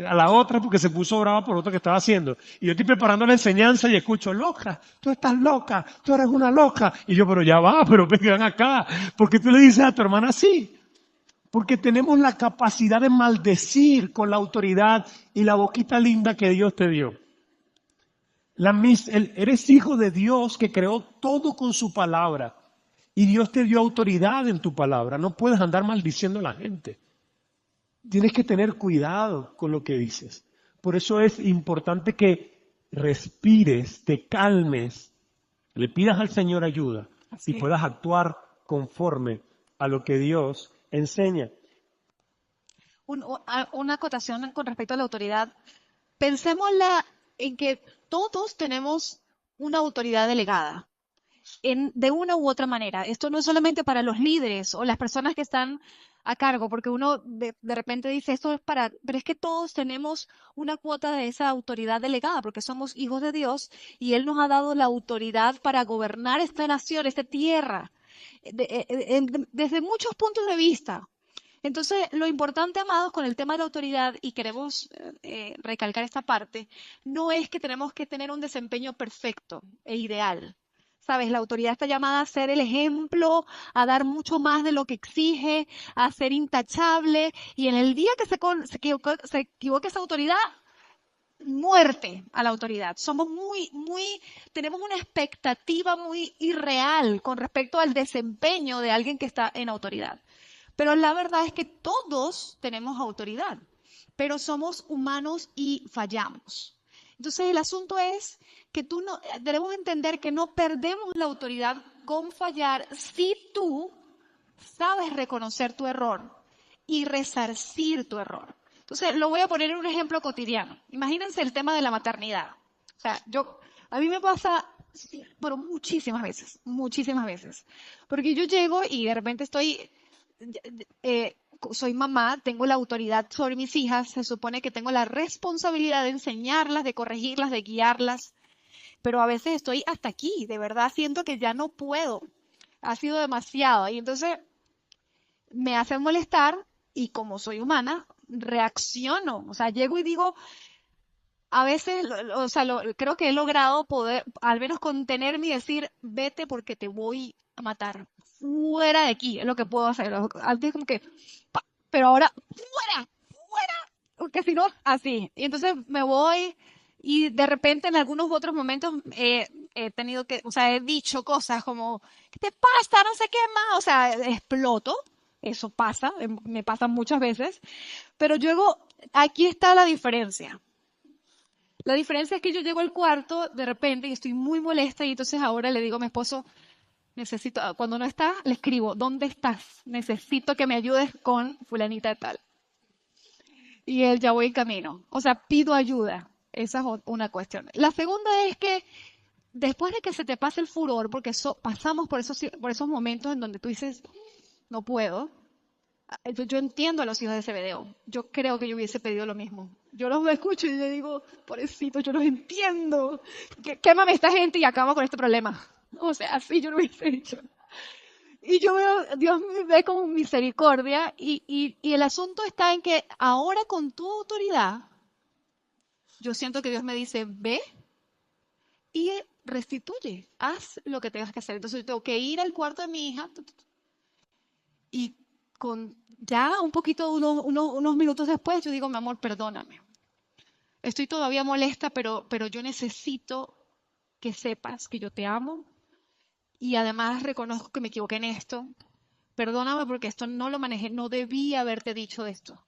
A la otra porque se puso brava por otra que estaba haciendo. Y yo estoy preparando la enseñanza y escucho, loca, tú estás loca, tú eres una loca. Y yo, pero ya va, pero vengan acá. ¿Por qué tú le dices a tu hermana así? Porque tenemos la capacidad de maldecir con la autoridad y la boquita linda que Dios te dio. Eres hijo de Dios que creó todo con su palabra. Y Dios te dio autoridad en tu palabra. No puedes andar maldiciendo a la gente. Tienes que tener cuidado con lo que dices. Por eso es importante que respires, te calmes, le pidas al Señor ayuda y Así es. puedas actuar conforme a lo que Dios enseña. Una acotación con respecto a la autoridad. Pensémosla en que todos tenemos una autoridad delegada. De una u otra manera. Esto no es solamente para los líderes o las personas que están a cargo, porque uno de repente dice esto es para, pero es que todos tenemos una cuota de esa autoridad delegada, porque somos hijos de Dios y Él nos ha dado la autoridad para gobernar esta nación, esta tierra, desde muchos puntos de vista. Entonces, lo importante, amados, con el tema de la autoridad, y queremos recalcar esta parte, no es que tenemos que tener un desempeño perfecto e ideal. Sabes, la autoridad está llamada a ser el ejemplo, a dar mucho más de lo que exige, a ser intachable, y en el día que se equivoque esa autoridad, muerte a la autoridad. Somos tenemos una expectativa muy irreal con respecto al desempeño de alguien que está en autoridad. Pero la verdad es que todos tenemos autoridad, pero somos humanos y fallamos. Entonces el asunto es que debemos entender que no perdemos la autoridad con fallar si tú sabes reconocer tu error y resarcir tu error. Entonces lo voy a poner en un ejemplo cotidiano. Imagínense el tema de la maternidad. O sea, a mí me pasa, sí, pero muchísimas veces. Porque yo llego y de repente soy mamá, tengo la autoridad sobre mis hijas, se supone que tengo la responsabilidad de enseñarlas, de corregirlas, de guiarlas, pero a veces estoy hasta aquí, de verdad siento que ya no puedo, ha sido demasiado y entonces me hacen molestar y como soy humana, reacciono, o sea, llego y digo, a veces, o sea, creo que he logrado poder al menos contenerme y decir, vete porque te voy a matar. Fuera de aquí, es lo que puedo hacer. Antes como que, pero ahora, fuera, fuera, porque si no, así. Y entonces me voy y de repente en algunos otros momentos he tenido que, o sea, he dicho cosas como, ¿qué te pasa? No sé qué más. O sea, exploto. Eso pasa, me pasa muchas veces. Pero luego, aquí está la diferencia. La diferencia es que yo llego al cuarto de repente y estoy muy molesta y entonces ahora le digo a mi esposo, cuando no está, le escribo, ¿dónde estás? Necesito que me ayudes con fulanita de tal. Y él ya voy en camino. O sea, pido ayuda. Esa es una cuestión. La segunda es que después de que se te pase el furor, porque pasamos por esos momentos en donde tú dices, no puedo, yo entiendo a los hijos de Zebedeo. Yo creo que yo hubiese pedido lo mismo. Yo los escucho y yo digo, pobrecitos, yo los entiendo. Quémame esta gente y acabo con este problema. O sea, así yo lo hubiese hecho. Y yo veo, Dios me ve con misericordia y el asunto está en que ahora con tu autoridad, yo siento que Dios me dice, ve y restituye, haz lo que tengas que hacer. Entonces yo tengo que ir al cuarto de mi hija y con ya un poquito, unos minutos después, yo digo, mi amor, perdóname. Estoy todavía molesta, pero yo necesito que sepas que yo te amo y además reconozco que me equivoqué en esto. Perdóname porque esto no lo manejé, no debí haberte dicho esto.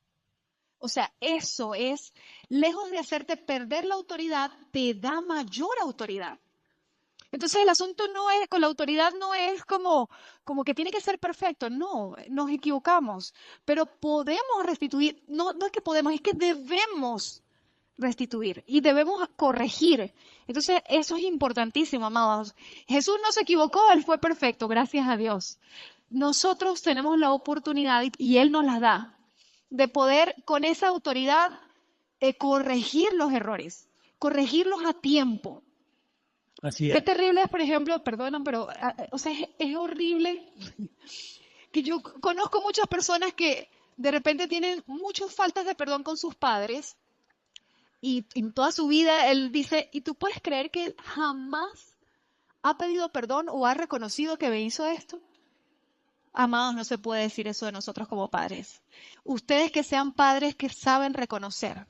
O sea, eso es, lejos de hacerte perder la autoridad, te da mayor autoridad. Entonces el asunto no es, con la autoridad no es como que tiene que ser perfecto, no, nos equivocamos, pero podemos restituir, no es que podemos, es que debemos restituir y debemos corregir. Entonces eso es importantísimo, amados. Jesús no se equivocó, Él fue perfecto, gracias a Dios. Nosotros tenemos la oportunidad y Él nos la da de poder con esa autoridad corregir los errores, corregirlos a tiempo. Así Qué es. terrible es, por ejemplo, perdonan, pero, o sea, es horrible que yo conozco muchas personas que de repente tienen muchas faltas de perdón con sus padres y en toda su vida él dice, ¿y tú puedes creer que él jamás ha pedido perdón o ha reconocido que me hizo esto? Amados, no se puede decir eso de nosotros como padres. Ustedes que sean padres que saben reconocer,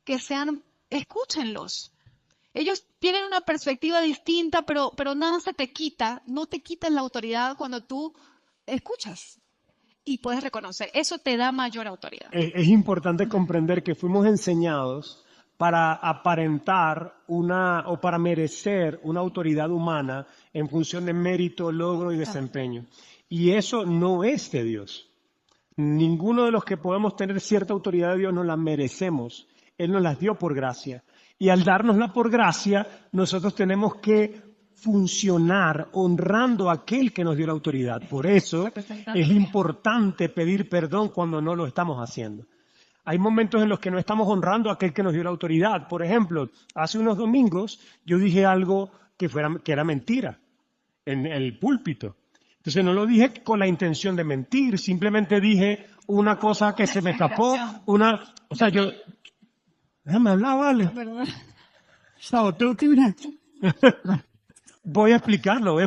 que sean, escúchenlos. Ellos tienen una perspectiva distinta, pero nada se te quita, no te quitan la autoridad cuando tú escuchas y puedes reconocer. Eso te da mayor autoridad. Es importante comprender que fuimos enseñados para aparentar o para merecer una autoridad humana en función de mérito, logro y desempeño. Y eso no es de Dios. Ninguno de los que podemos tener cierta autoridad de Dios nos la merecemos. Él nos las dio por gracia. Y al dárnosla por gracia, nosotros tenemos que funcionar honrando a aquel que nos dio la autoridad. Por eso es importante pedir perdón cuando no lo estamos haciendo. Hay momentos en los que no estamos honrando a aquel que nos dio la autoridad. Por ejemplo, hace unos domingos yo dije algo que era mentira en el púlpito. Entonces no lo dije con la intención de mentir, simplemente dije una cosa que se me escapó, déjame hablar, vale. Voy a explicarlo.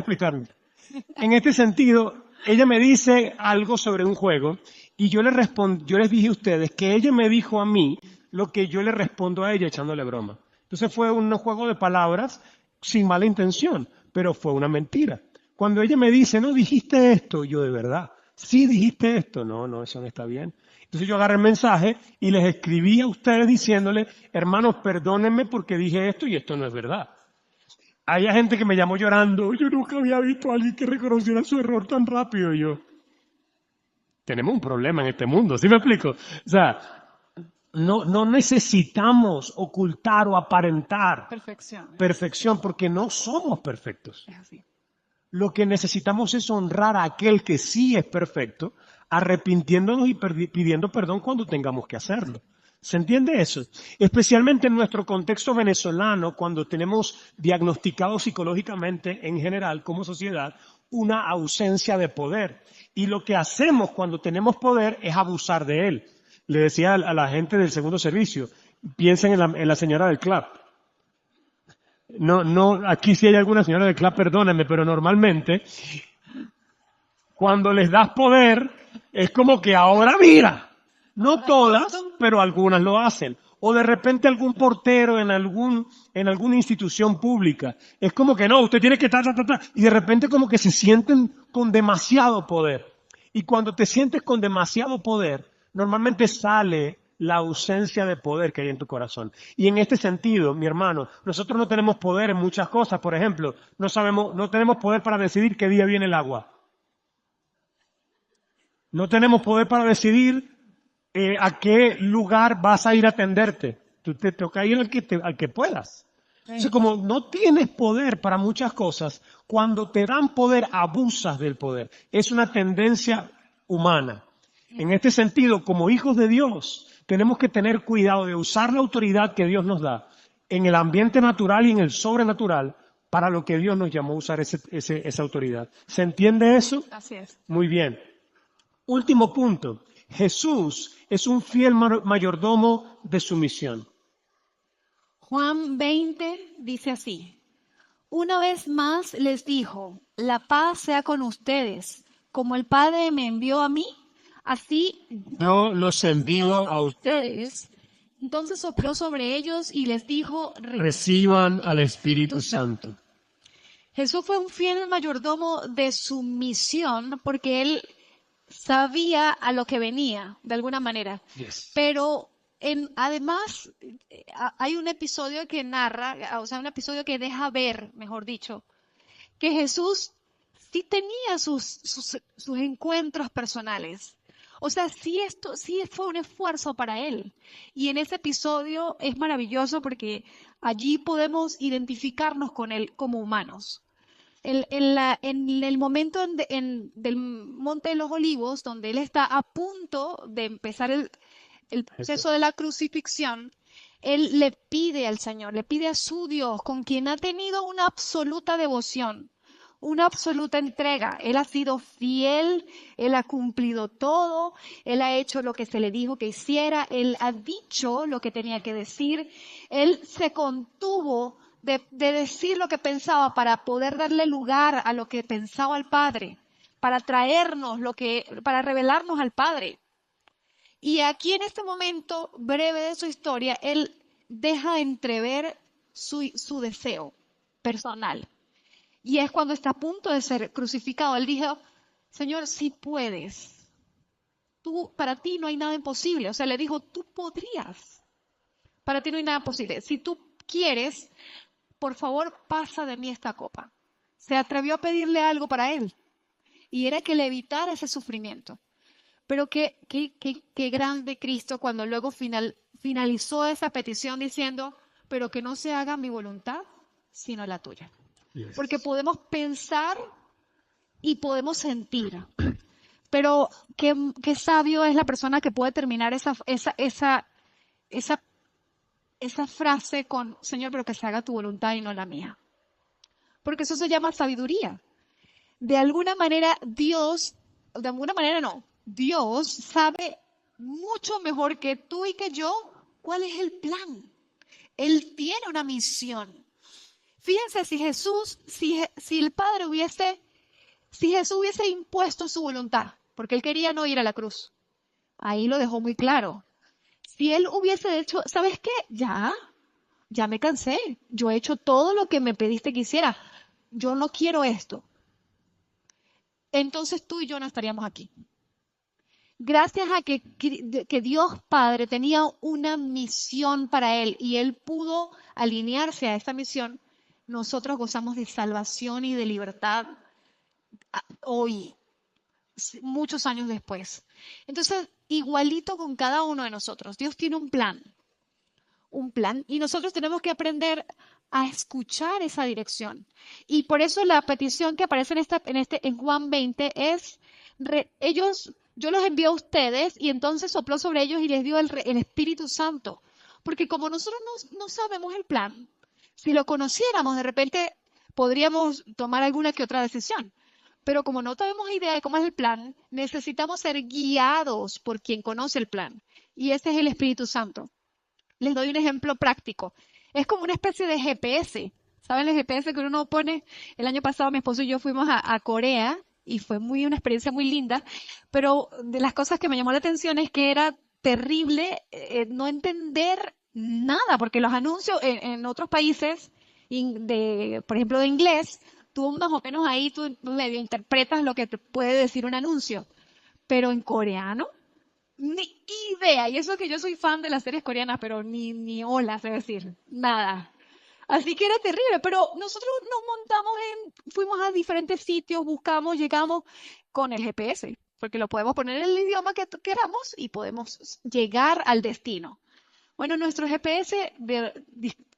En este sentido, ella me dice algo sobre un juego y yo les dije a ustedes que ella me dijo a mí lo que yo le respondo a ella echándole broma. Entonces fue un juego de palabras sin mala intención, pero fue una mentira. Cuando ella me dice, no dijiste esto, yo de verdad, sí dijiste esto, no, eso no está bien. Entonces yo agarré el mensaje y les escribí a ustedes diciéndoles, hermanos, perdónenme porque dije esto y esto no es verdad. Hay gente que me llamó llorando, yo nunca había visto a alguien que reconociera su error tan rápido. Y yo, tenemos un problema en este mundo, ¿sí me explico? O sea, no necesitamos ocultar o aparentar perfección porque no somos perfectos. Es así. Lo que necesitamos es honrar a aquel que sí es perfecto, arrepintiéndonos y pidiendo perdón cuando tengamos que hacerlo. ¿Se entiende eso? Especialmente en nuestro contexto venezolano, cuando tenemos diagnosticado psicológicamente en general como sociedad una ausencia de poder. Y lo que hacemos cuando tenemos poder es abusar de él. Le decía a la gente del segundo servicio, piensen en la señora del club. No, aquí si hay alguna señora del club, perdónenme, pero normalmente cuando les das poder es como que ahora mira. No todas, pero algunas lo hacen. O de repente algún portero en alguna institución pública. Es como que no, usted tiene que y de repente como que se sienten con demasiado poder. Y cuando te sientes con demasiado poder, normalmente sale la ausencia de poder que hay en tu corazón. Y en este sentido, mi hermano, nosotros no tenemos poder en muchas cosas. Por ejemplo, no tenemos poder para decidir qué día viene el agua. No tenemos poder para decidir a qué lugar vas a ir a atenderte. Tú te toca ir al que puedas. Entonces, como no tienes poder para muchas cosas, cuando te dan poder, abusas del poder. Es una tendencia humana. En este sentido, como hijos de Dios, tenemos que tener cuidado de usar la autoridad que Dios nos da en el ambiente natural y en el sobrenatural para lo que Dios nos llamó a usar esa autoridad. ¿Se entiende eso? Así es. Muy bien. Último punto. Jesús es un fiel mayordomo de su misión. Juan 20 dice así, Una vez más les dijo, la paz sea con ustedes. Como el Padre me envió a mí, así yo los envío a ustedes. entonces sopló sobre ellos y les dijo, Reciban al Espíritu Santo. Jesús fue un fiel mayordomo de su misión porque él sabía a lo que venía, de alguna manera. Yes. Pero además hay un episodio que narra, o sea, un episodio que deja ver, mejor dicho, que Jesús sí tenía sus encuentros personales. O sea, sí fue un esfuerzo para él. Y en ese episodio es maravilloso porque allí podemos identificarnos con él como humanos. En el momento del Monte de los Olivos, donde él está a punto de empezar el proceso de la crucifixión, él le pide al Señor, le pide a su Dios, con quien ha tenido una absoluta devoción, una absoluta entrega. Él ha sido fiel, él ha cumplido todo, él ha hecho lo que se le dijo que hiciera, él ha dicho lo que tenía que decir, él se contuvo de decir lo que pensaba para poder darle lugar a lo que pensaba el Padre, para traernos para revelarnos al Padre. Y aquí en este momento breve de su historia, él deja entrever su deseo personal. Y es cuando está a punto de ser crucificado. Él dijo, Señor, si puedes, para ti no hay nada imposible. O sea, le dijo, tú podrías. Para ti no hay nada imposible. Si tú quieres, por favor, pasa de mí esta copa. Se atrevió a pedirle algo para él. Y era que le evitara ese sufrimiento. Pero qué grande Cristo cuando luego finalizó esa petición diciendo, pero que no se haga mi voluntad, sino la tuya. Yes. Porque podemos pensar y podemos sentir. Pero qué sabio es la persona que puede terminar esa frase con, Señor, pero que se haga tu voluntad y no la mía. Porque eso se llama sabiduría. De alguna manera Dios sabe mucho mejor que tú y que yo cuál es el plan. Él tiene una misión. Fíjense si Jesús hubiese impuesto su voluntad, porque él quería no ir a la cruz. Ahí lo dejó muy claro. Si él hubiese hecho, ¿sabes qué? Ya me cansé. Yo he hecho todo lo que me pediste que hiciera. Yo no quiero esto. Entonces tú y yo no estaríamos aquí. Gracias a que Dios Padre tenía una misión para él y él pudo alinearse a esta misión, nosotros gozamos de salvación y de libertad hoy, muchos años después. Entonces, igualito con cada uno de nosotros, Dios tiene un plan, y nosotros tenemos que aprender a escuchar esa dirección. Y por eso la petición que aparece en Juan 20 es, yo los envío a ustedes y entonces sopló sobre ellos y les dio el Espíritu Santo. Porque como nosotros no sabemos el plan, si lo conociéramos de repente podríamos tomar alguna que otra decisión. Pero como no tenemos idea de cómo es el plan, necesitamos ser guiados por quien conoce el plan. Y ese es el Espíritu Santo. Les doy un ejemplo práctico. Es como una especie de GPS. ¿Saben el GPS que uno pone? El año pasado mi esposo y yo fuimos a Corea y fue una experiencia muy linda, pero de las cosas que me llamó la atención es que era terrible no entender nada, porque los anuncios en otros países, por ejemplo de inglés, tú más o menos ahí tú medio interpretas lo que te puede decir un anuncio, pero en coreano ni idea. Y eso que yo soy fan de las series coreanas, pero ni hola, sé decir, nada. Así que era terrible, pero nosotros nos montamos fuimos a diferentes sitios, buscamos, llegamos con el GPS, porque lo podemos poner en el idioma que queramos y podemos llegar al destino. Bueno, nuestro GPS,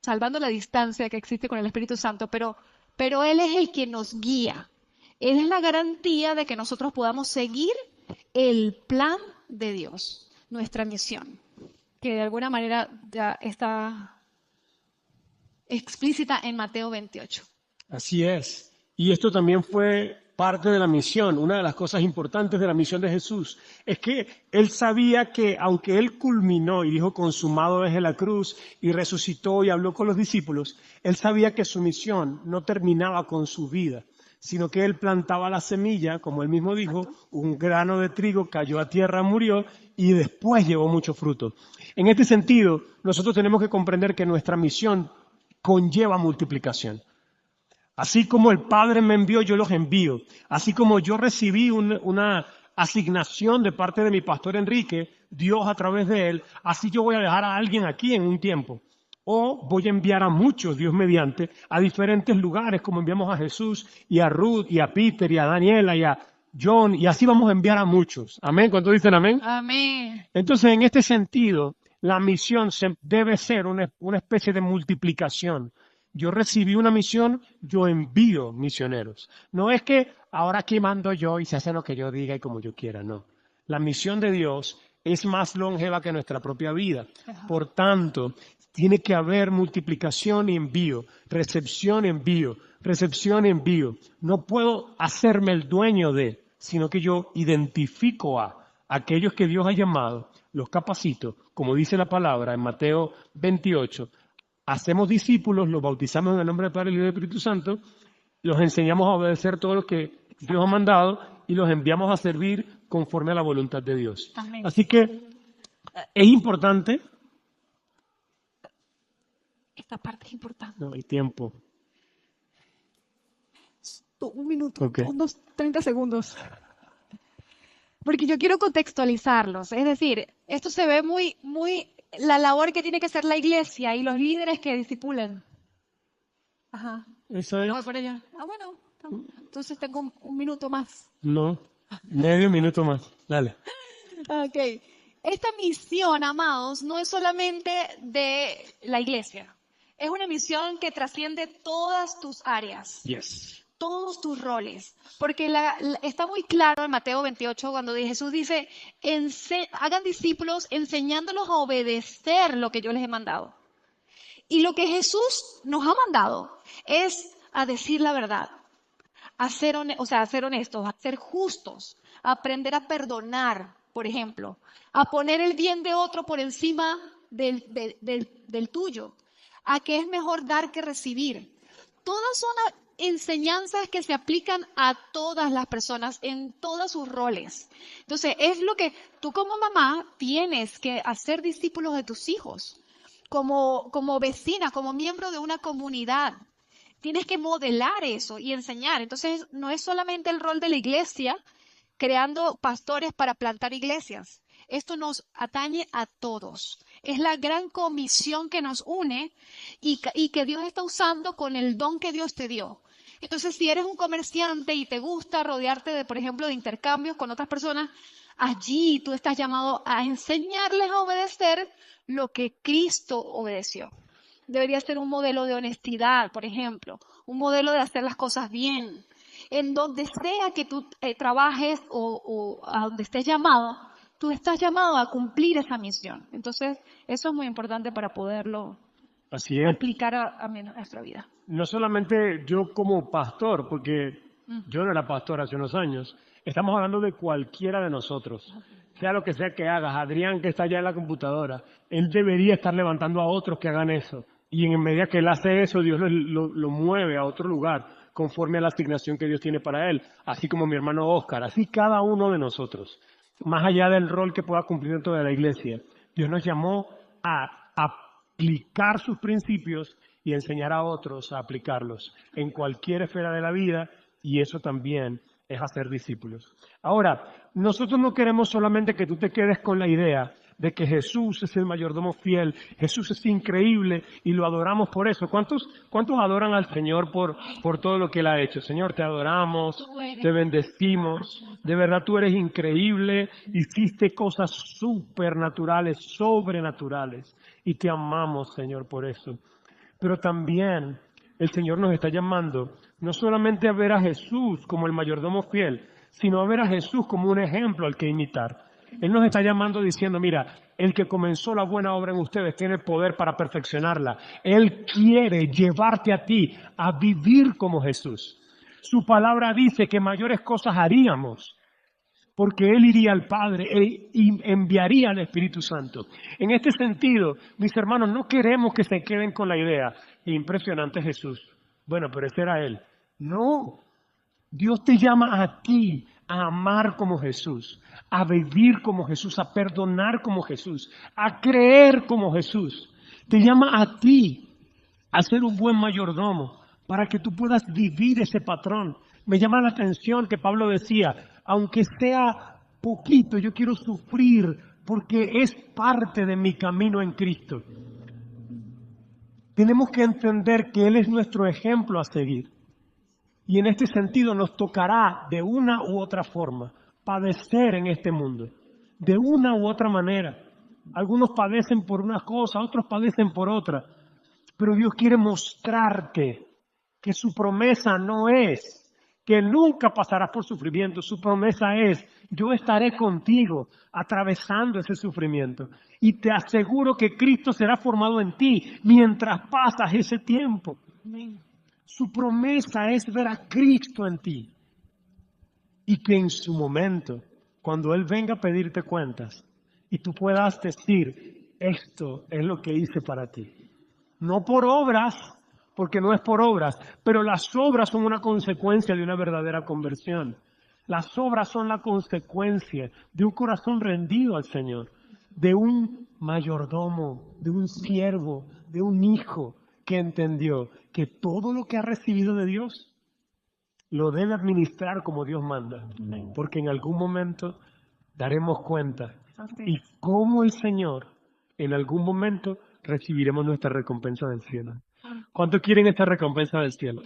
salvando la distancia que existe con el Espíritu Santo, pero Él es el que nos guía. Él es la garantía de que nosotros podamos seguir el plan de Dios, nuestra misión, que de alguna manera ya está explícita en Mateo 28. Así es. Y esto también fue parte de la misión, una de las cosas importantes de la misión de Jesús, es que él sabía que aunque él culminó y dijo consumado desde la cruz y resucitó y habló con los discípulos, él sabía que su misión no terminaba con su vida, sino que él plantaba la semilla, como él mismo dijo, un grano de trigo cayó a tierra, murió y después llevó mucho fruto. En este sentido, nosotros tenemos que comprender que nuestra misión conlleva multiplicación. Así como el Padre me envió, yo los envío. Así como yo recibí una asignación de parte de mi pastor Enrique, Dios a través de él, así yo voy a dejar a alguien aquí en un tiempo. O voy a enviar a muchos, Dios mediante, a diferentes lugares, como enviamos a Jesús y a Ruth y a Peter y a Daniela y a John, y así vamos a enviar a muchos. Amén. ¿Cuántos dicen amén? Amén. Entonces, en este sentido, la misión debe ser una especie de multiplicación. Yo recibí una misión, yo envío misioneros. No es que ahora aquí mando yo y se hace lo que yo diga y como yo quiera, no. La misión de Dios es más longeva que nuestra propia vida. Por tanto, tiene que haber multiplicación y envío, recepción y envío, recepción y envío. No puedo hacerme el dueño de, sino que yo identifico a aquellos que Dios ha llamado, los capacito, como dice la palabra en Mateo 28, hacemos discípulos, los bautizamos en el nombre del Padre, y del Espíritu Santo, los enseñamos a obedecer todo lo que Dios ha mandado y los enviamos a servir conforme a la voluntad de Dios. Amén. Así que es importante. Esta parte es importante. No hay tiempo. Un minuto, Ok. unos 30 segundos. Porque yo quiero contextualizarlos. Es decir, esto se ve muy la labor que tiene que hacer la iglesia y los líderes que discipulan. Ajá. ¿Eso es? No voy por allá. Ah, bueno. Entonces tengo un minuto más. No, medio minuto más. Dale. Ok. Esta misión, amados, no es solamente de la iglesia. Es una misión que trasciende todas tus áreas. Yes. Todos tus roles, porque está muy claro en Mateo 28 cuando Jesús dice, hagan discípulos enseñándolos a obedecer lo que yo les he mandado. Y lo que Jesús nos ha mandado es a decir la verdad, a ser honestos, a ser justos, a aprender a perdonar, por ejemplo, a poner el bien de otro por encima del tuyo, a que es mejor dar que recibir. Todas son enseñanzas que se aplican a todas las personas en todos sus roles. Entonces, es lo que tú como mamá tienes que hacer discípulos de tus hijos, como vecina, como miembro de una comunidad. Tienes que modelar eso y enseñar. Entonces, no es solamente el rol de la iglesia creando pastores para plantar iglesias. Esto nos atañe a todos. Es la gran comisión que nos une y que Dios está usando con el don que Dios te dio. Entonces, si eres un comerciante y te gusta rodearte de, por ejemplo, de intercambios con otras personas, allí tú estás llamado a enseñarles a obedecer lo que Cristo obedeció. Debería ser un modelo de honestidad, por ejemplo, un modelo de hacer las cosas bien. En donde sea que tú trabajes o a donde estés llamado, tú estás llamado a cumplir esa misión. Entonces, eso es muy importante para poderlo Así es. aplicar a nuestra vida. No solamente yo como pastor, porque yo no era pastor hace unos años, estamos hablando de cualquiera de nosotros. Sea lo que sea que hagas, Adrián que está allá en la computadora, él debería estar levantando a otros que hagan eso. Y en medida que él hace eso, Dios lo mueve a otro lugar, conforme a la asignación que Dios tiene para él. Así como mi hermano Oscar, así cada uno de nosotros. Más allá del rol que pueda cumplir dentro de la iglesia, Dios nos llamó a aplicar sus principios y enseñar a otros a aplicarlos en cualquier esfera de la vida, y eso también es hacer discípulos. Ahora, nosotros no queremos solamente que tú te quedes con la idea de que Jesús es el mayordomo fiel, Jesús es increíble y lo adoramos por eso. ¿Cuántos adoran al Señor por todo lo que Él ha hecho? Señor, te adoramos, te bendecimos, de verdad tú eres increíble, hiciste cosas supernaturales, sobrenaturales, y te amamos, Señor, por eso. Pero también el Señor nos está llamando no solamente a ver a Jesús como el mayordomo fiel, sino a ver a Jesús como un ejemplo al que imitar. Él nos está llamando diciendo, mira, el que comenzó la buena obra en ustedes tiene el poder para perfeccionarla. Él quiere llevarte a ti a vivir como Jesús. Su palabra dice que mayores cosas haríamos, porque Él iría al Padre y enviaría al Espíritu Santo. En este sentido, mis hermanos, no queremos que se queden con la idea, impresionante Jesús. Bueno, pero ese era Él. No, Dios te llama a ti a amar como Jesús, a vivir como Jesús, a perdonar como Jesús, a creer como Jesús. Te llama a ti a ser un buen mayordomo para que tú puedas vivir ese patrón. Me llama la atención que Pablo decía, aunque sea poquito, yo quiero sufrir porque es parte de mi camino en Cristo. Tenemos que entender que Él es nuestro ejemplo a seguir. Y en este sentido nos tocará de una u otra forma padecer en este mundo, de una u otra manera. Algunos padecen por una cosa, otros padecen por otra. Pero Dios quiere mostrarte que su promesa no es que nunca pasarás por sufrimiento. Su promesa es, yo estaré contigo atravesando ese sufrimiento. Y te aseguro que Cristo será formado en ti mientras pasas ese tiempo. Su promesa es ver a Cristo en ti. Y que en su momento, cuando Él venga a pedirte cuentas, y tú puedas decir, esto es lo que hice para ti. No por obras, porque no es por obras, pero las obras son una consecuencia de una verdadera conversión. Las obras son la consecuencia de un corazón rendido al Señor, de un mayordomo, de un siervo, de un hijo que entendió que todo lo que ha recibido de Dios lo debe administrar como Dios manda, porque en algún momento daremos cuenta y como el Señor en algún momento recibiremos nuestra recompensa del cielo. ¿Cuántos quieren esta recompensa del cielo?